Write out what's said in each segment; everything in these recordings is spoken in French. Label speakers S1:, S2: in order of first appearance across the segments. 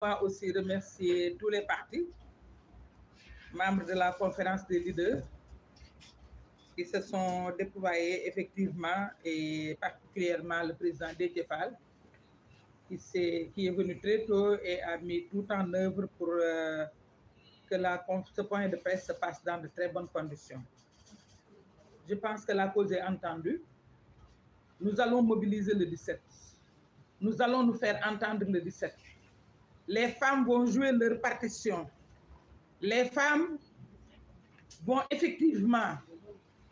S1: Moi aussi remercier tous les partis, membres de la conférence des leaders, qui se sont déployés effectivement, et particulièrement le président Déthié Fall, qui est venu très tôt et a mis tout en œuvre pour que ce point de presse se passe dans de très bonnes conditions. Je pense que la cause est entendue. Nous allons mobiliser le 17. Nous allons nous faire entendre le 17. Les femmes vont jouer leur partition. Les femmes vont effectivement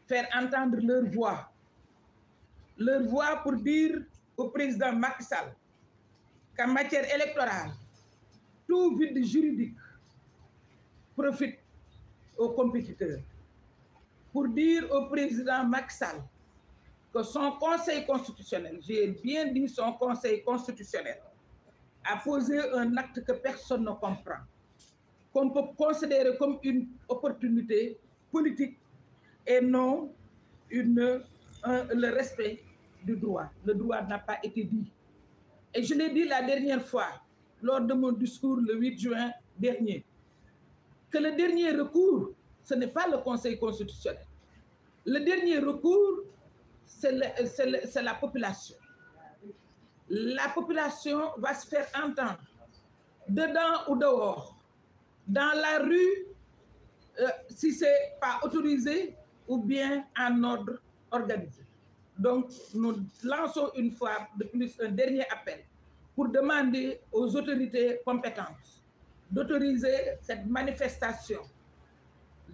S1: faire entendre leur voix pour dire au président Macky Sall qu'en matière électorale, tout vide juridique profite aux compétiteurs. Pour dire au président Macky Sall que son conseil constitutionnel, j'ai bien dit son conseil constitutionnel, a posé un acte que personne ne comprend, qu'on peut considérer comme une opportunité politique et non le respect du droit. Le droit n'a pas été dit. Et je l'ai dit la dernière fois, lors de mon discours le 8 juin dernier, que le dernier recours, ce n'est pas le Conseil constitutionnel. Le dernier recours, c'est la population. La population va se faire entendre, dedans ou dehors, dans la rue, si ce n'est pas autorisé, ou bien en ordre organisé. Donc, nous lançons une fois de plus un dernier appel pour demander aux autorités compétentes d'autoriser cette manifestation.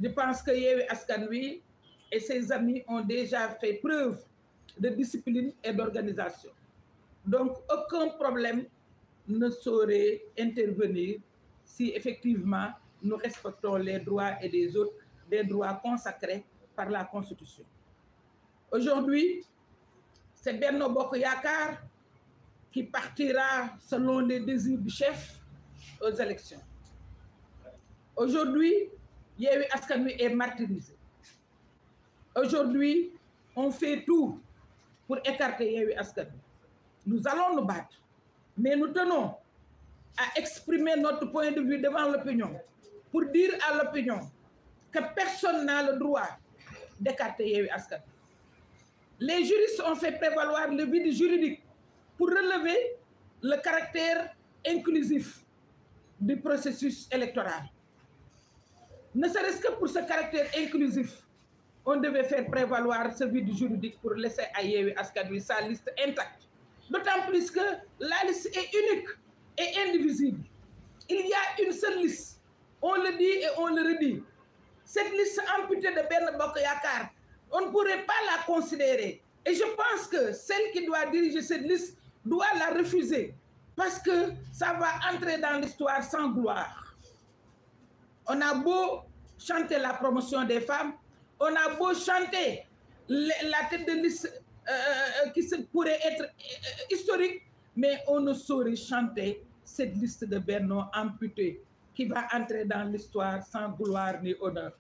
S1: Je pense que Yewwi Askan Wi et ses amis ont déjà fait preuve de discipline et d'organisation. Donc, aucun problème ne saurait intervenir si effectivement nous respectons les droits et des droits consacrés par la Constitution. Aujourd'hui, c'est Benno Bokk Yakaar qui partira selon les désirs du chef aux élections. Aujourd'hui, Yewwi Askan Wi est martyrisé. Aujourd'hui, on fait tout pour écarter Yewwi Askan Wi. Nous allons nous battre, mais nous tenons à exprimer notre point de vue devant l'opinion pour dire à l'opinion que personne n'a le droit d'écarter Yewwi Askan Wi. Les juristes ont fait prévaloir le vide juridique pour relever le caractère inclusif du processus électoral. Ne serait-ce que pour ce caractère inclusif, on devait faire prévaloir ce vide juridique pour laisser à Yewwi Askan Wi sa liste intacte. D'autant plus que la liste est unique et indivisible. Il y a une seule liste. On le dit et on le redit. Cette liste amputée de Benno Bokk Yakaar, on ne pourrait pas la considérer. Et je pense que celle qui doit diriger cette liste doit la refuser parce que ça va entrer dans l'histoire sans gloire. On a beau chanter la promotion des femmes, on a beau chanter la tête de liste qui pourrait être historique, mais on ne saurait chanter cette liste de Benno amputée qui va entrer dans l'histoire sans gloire ni honneur.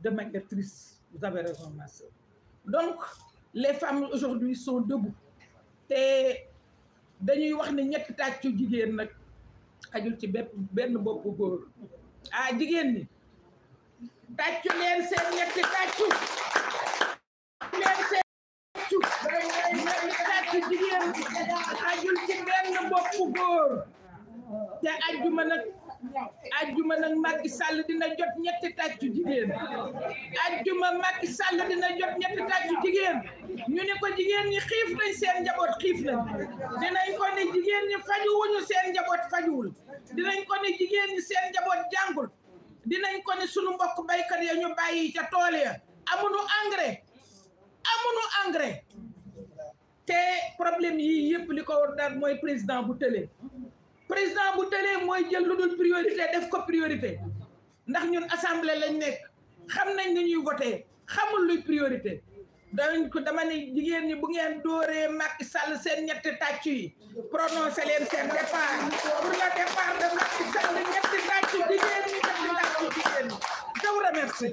S1: De manière triste, vous avez raison, ma soeur. Donc, les femmes aujourd'hui sont debout. Et dañuy wax ne ñetti tàccu jigéen nag xajul ci benn boppu góor. Ah, jigéen ñi tàccu leen seen ñetti tàccu. Tàccu jigéen xajul ci benn boppu góor. Te ajjuma nag Macky Sall dina jot ñetti tàccu jigéen. Ajjuma Macky Sall dina jot ñetti tàccu jigéen. ñu ne ko jigéen ñi xiif nañ seen njaboot xiif nañ. dinañ ko ne jigéen ñi fajuwuñu seen njaboot fajuwul. dinañ ko ne jigéen ñi seen njaboot jàngul. dinañ ko ne sunu mbokk baykat ya ñu bàyyi ca tool ya amuñu engrais. te problème yi yëpp li ko war daal mooy président bu tëlee. président bu tëlee mooy jël lu dul priorité def ko priorité ndax ñun assemblée lañ nekk xam nañ ni ñuy voté xamul luy priorité dañ ko dama ne jigéen ñi bu ngeen dooree Macky Sall seen ñetti tàccu yi prononcé leen seen départ pour le départ de Macky Sall ñetti tàccu jigéen ñi ñetti tàccu jigéen ñi. Je vous remercie.